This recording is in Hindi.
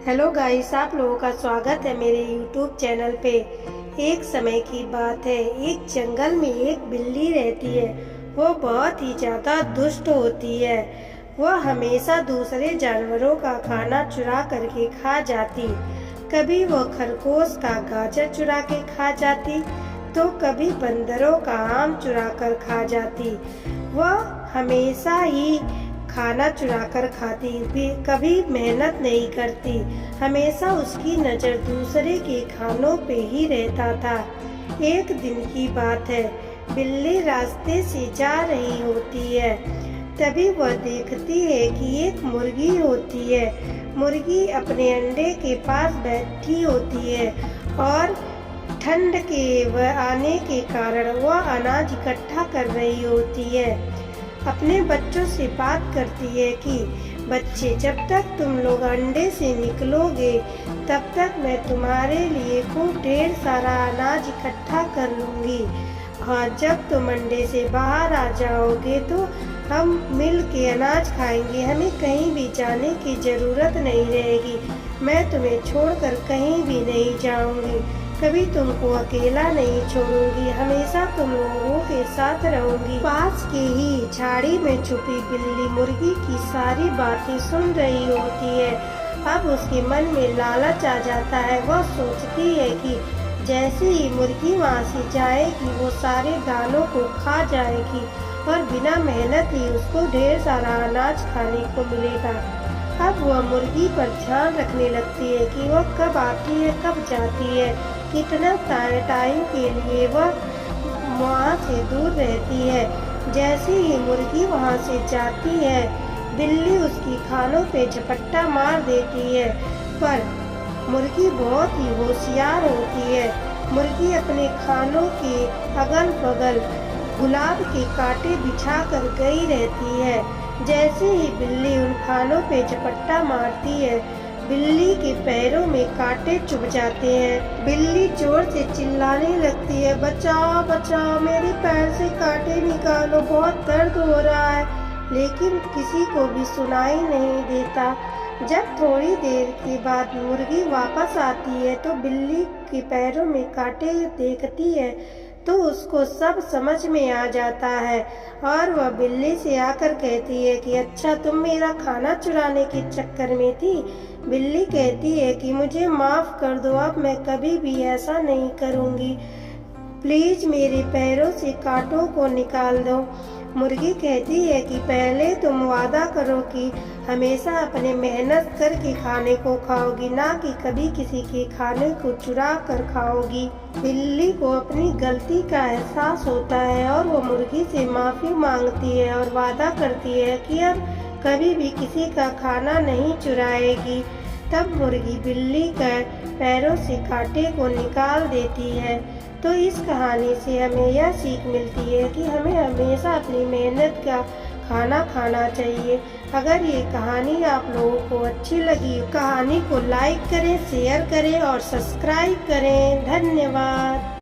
हेलो गाइस, आप लोगों का स्वागत है मेरे यूट्यूब चैनल पे। एक समय की बात है, एक जंगल में एक बिल्ली रहती है। वो बहुत ही ज़्यादा दुष्ट होती है। वह हमेशा दूसरे जानवरों का खाना चुरा करके खा जाती। कभी वह खरगोश का गाजर चुरा के खा जाती, तो कभी बंदरों का आम चुरा कर खा जाती। वह हमेशा ही खाना चुरा कर खाती, कभी मेहनत नहीं करती। हमेशा उसकी नज़र दूसरे के खानों पे ही रहता था। एक दिन की बात है, बिल्ली रास्ते से जा रही होती है। तभी वह देखती है कि एक मुर्गी होती है। मुर्गी अपने अंडे के पास बैठी होती है और ठंड के आने के कारण वह अनाज इकट्ठा कर रही होती है। अपने बच्चों से बात करती है कि बच्चे, जब तक तुम लोग अंडे से निकलोगे तब तक मैं तुम्हारे लिए खूब ढेर सारा अनाज इकट्ठा कर लूँगी। और जब तुम अंडे से बाहर आ जाओगे तो हम मिल के अनाज खाएंगे। हमें कहीं भी जाने की ज़रूरत नहीं रहेगी। मैं तुम्हें छोड़कर कहीं भी नहीं जाऊँगी। कभी तुमको अकेला नहीं छोड़ूंगी। हमेशा तुम लोगों के साथ रहूंगी। पास के ही झाड़ी में छुपी बिल्ली मुर्गी की सारी बातें सुन रही होती है। अब उसके मन में लालच आ जाता है। वह सोचती है कि जैसे ही मुर्गी वहाँ से जाएगी वो सारे दानों को खा जाएगी और बिना मेहनत ही उसको ढेर सारा अनाज खाने को मिलेगा। अब वह मुर्गी पर ध्यान रखने लगती है कि वह कब आती है, कब जाती है, कितना टाइम के लिए वह वहाँ से दूर रहती है। जैसे ही मुर्गी वहाँ से जाती है, बिल्ली उसकी खानों पे झपट्टा मार देती है। पर मुर्गी बहुत ही होशियार होती है। मुर्गी अपने खानों के अगल बगल गुलाब के कांटे बिछा कर गई रहती है। जैसे ही बिल्ली उन खानों पे झपट्टा मारती है, बिल्ली के पैरों में कांटे चुभ जाते हैं। बिल्ली जोर से चिल्लाने लगती है, बचाओ बचाओ, मेरे पैर से कांटे निकालो, बहुत दर्द हो रहा है। लेकिन किसी को भी सुनाई नहीं देता। जब थोड़ी देर के बाद मुर्गी वापस आती है तो बिल्ली के पैरों में कांटे देखती है तो उसको सब समझ में आ जाता है और वह बिल्ली से आकर कहती है कि अच्छा, तुम मेरा खाना चुराने के चक्कर में थी। बिल्ली कहती है कि मुझे माफ़ कर दो, अब मैं कभी भी ऐसा नहीं करूँगी। प्लीज़ मेरे पैरों से कांटों को निकाल दो। मुर्गी कहती है कि पहले तुम वादा करो कि हमेशा अपने मेहनत करके खाने को खाओगी, ना कि कभी किसी के खाने को चुरा कर खाओगी। बिल्ली को अपनी गलती का एहसास होता है और वो मुर्गी से माफ़ी मांगती है और वादा करती है कि अब कभी भी किसी का खाना नहीं चुराएगी। तब मुर्गी बिल्ली के पैरों से कांटे को निकाल देती है। तो इस कहानी से हमें यह सीख मिलती है कि हमें हमेशा अपनी मेहनत का खाना खाना चाहिए। अगर ये कहानी आप लोगों को अच्छी लगी, कहानी को लाइक करें, शेयर करें और सब्सक्राइब करें। धन्यवाद।